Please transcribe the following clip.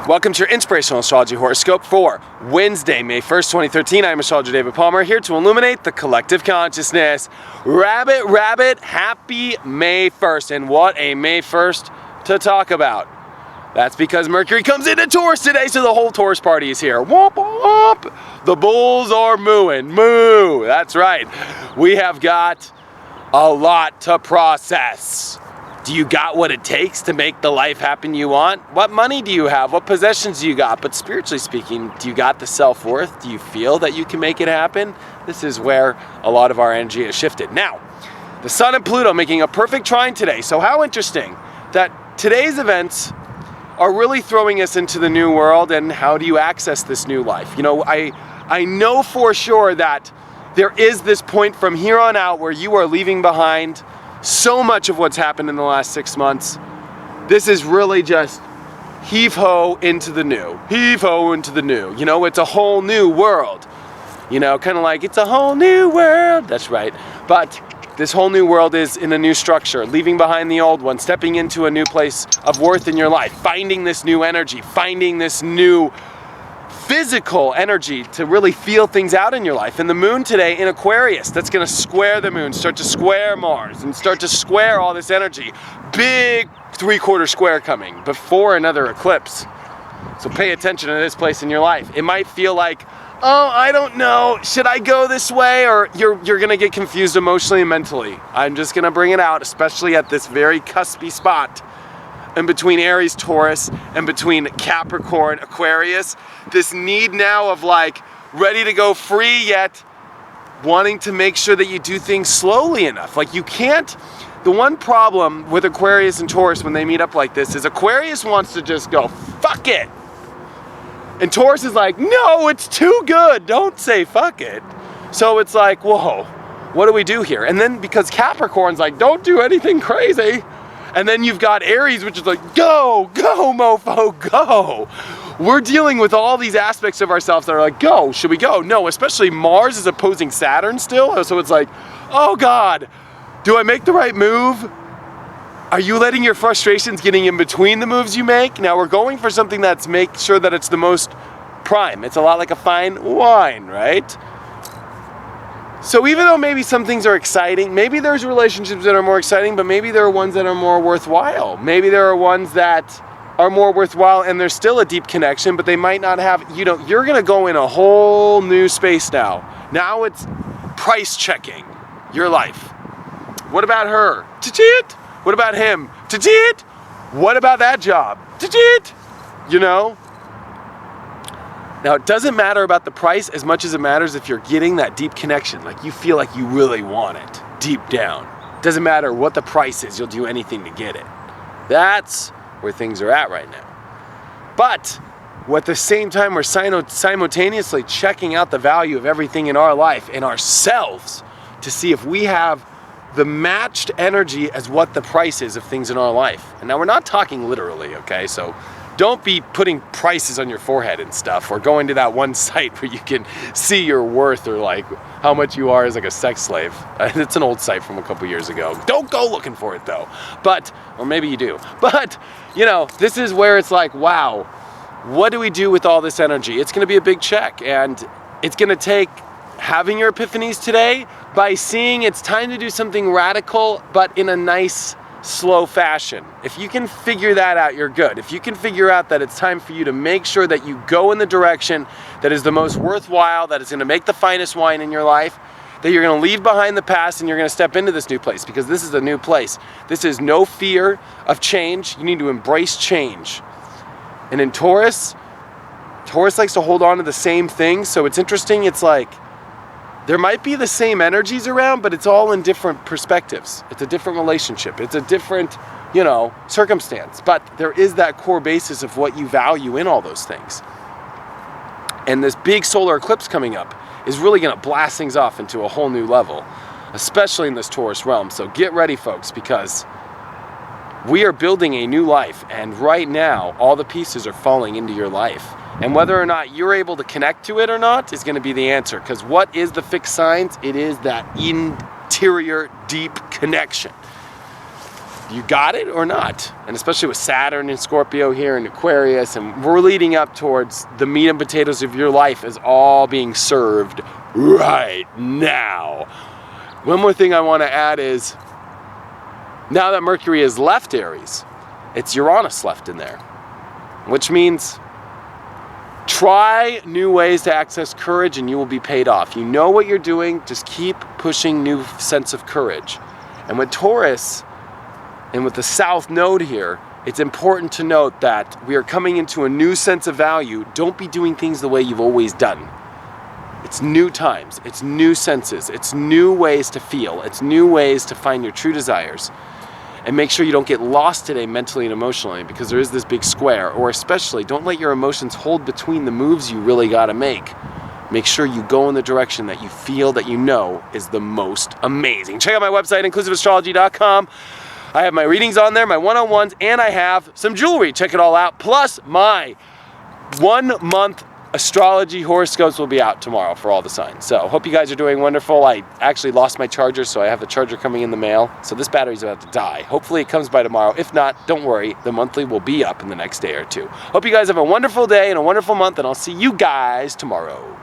Welcome to your Inspirational Astrology Horoscope for Wednesday, May 1st, 2013. I'm astrologer David Palmer, here to illuminate the collective consciousness. Rabbit, happy May 1st. And what a May 1st to talk about. That's because Mercury comes into Taurus today, so the whole Taurus party is here. Womp womp. The bulls are mooing. Moo. That's right. We have got a lot to process. Do you got what it takes to make the life happen you want? What money do you have? What possessions do you got? But spiritually speaking, do you got the self-worth? Do you feel that you can make it happen? This is where a lot of our energy has shifted. Now, the Sun and Pluto making a perfect trine today. So how interesting that today's events are really throwing us into the new world, and how do you access this new life? You know, I know for sure that there is this point from here on out where you are leaving behind so much of what's happened in the last 6 months. This is really just heave-ho into the new. Heave-ho into the new. You know, it's a whole new world. You know, kind of like, it's a whole new world. That's right. But this whole new world is in a new structure, leaving behind the old one, stepping into a new place of worth in your life, finding this new energy, finding this new physical energy to really feel things out in your life. And the moon today in Aquarius, that's going to square the moon, start to square Mars, and start to square all this energy. Big 3/4 square coming before another eclipse. So pay attention to this place in your life. It might feel like, oh, I don't know, should I go this way? Or you're going to get confused emotionally and mentally. I'm just going to bring it out, especially at this very cuspy spot in between Aries, Taurus, and between Capricorn, Aquarius. This need now of like ready to go free, yet wanting to make sure that you do things slowly enough. Like you can't, the one problem with Aquarius and Taurus when they meet up like this is Aquarius wants to just go, fuck it. And Taurus is like, no, it's too good. Don't say fuck it. So it's like, whoa, what do we do here? And then because Capricorn's like, don't do anything crazy. And then you've got Aries, which is like, go, mofo, go. We're dealing with all these aspects of ourselves that are like, go, should we go? No, especially Mars is opposing Saturn still. So it's like, oh God, do I make the right move? Are you letting your frustrations getting in between the moves you make? Now we're going for something that's make sure that it's the most prime. It's a lot like a fine wine, right? So even though maybe some things are exciting, maybe there's relationships that are more exciting, but maybe there are ones that are more worthwhile. Maybe there are ones that are more worthwhile and there's still a deep connection, but they might not have, you know, you're gonna go in a whole new space now. Now it's price checking your life. What about her? Chit. What about him? Chit. What about that job? Chit. You know? Now, it doesn't matter about the price as much as it matters if you're getting that deep connection, like you feel like you really want it deep down. Doesn't matter what the price is, you'll do anything to get it. That's where things are at right now. But at the same time, we're simultaneously checking out the value of everything in our life and ourselves to see if we have the matched energy as what the price is of things in our life. And now we're not talking literally, okay? So don't be putting prices on your forehead and stuff, or going to that one site where you can see your worth or like how much you are as like a sex slave. It's an old site from a couple years ago. Don't go looking for it though. But, or maybe you do. But, you know, this is where it's like, wow, what do we do with all this energy? It's gonna be a big check, and it's gonna take having your epiphanies today by seeing it's time to do something radical, but in a nice, slow fashion. If you can figure that out, you're good. If you can figure out that it's time for you to make sure that you go in the direction that is the most worthwhile, that is going to make the finest wine in your life, that you're going to leave behind the past and you're going to step into this new place, because this is a new place. This is no fear of change. You need to embrace change. And in Taurus likes to hold on to the same thing. So it's interesting. It's like there might be the same energies around, but it's all in different perspectives. It's a different relationship. It's a different, you know, circumstance. But there is that core basis of what you value in all those things. And this big solar eclipse coming up is really going to blast things off into a whole new level, especially in this Taurus realm. So get ready, folks, because we are building a new life. And right now, all the pieces are falling into your life. And whether or not you're able to connect to it or not is going to be the answer. Because what is the fixed signs? It is that interior deep connection. you got it or not? And especially with Saturn and Scorpio here and Aquarius, and we're leading up towards the meat and potatoes of your life is all being served right now. One more thing I want to add is, now that Mercury has left Aries, it's Uranus left in there, which means try new ways to access courage and you will be paid off. You know what you're doing, just keep pushing new sense of courage. And with Taurus, and with the South Node here, it's important to note that we are coming into a new sense of value. Don't be doing things the way you've always done. It's new times, it's new senses, it's new ways to feel, it's new ways to find your true desires. And make sure you don't get lost today mentally and emotionally, because there is this big square. Or especially, don't let your emotions hold between the moves you really gotta make. Make sure you go in the direction that you feel that you know is the most amazing. Check out my website, inclusiveastrology.com. I have my readings on there, my one-on-ones, and I have some jewelry. Check it all out. Plus, my 1 month astrology horoscopes will be out tomorrow for all the signs. So hope you guys are doing wonderful. I actually lost my charger, so I have the charger coming in the mail. So this battery's about to die. Hopefully it comes by tomorrow. If not, don't worry. The monthly will be up in the next day or two. Hope you guys have a wonderful day and a wonderful month, and I'll see you guys tomorrow.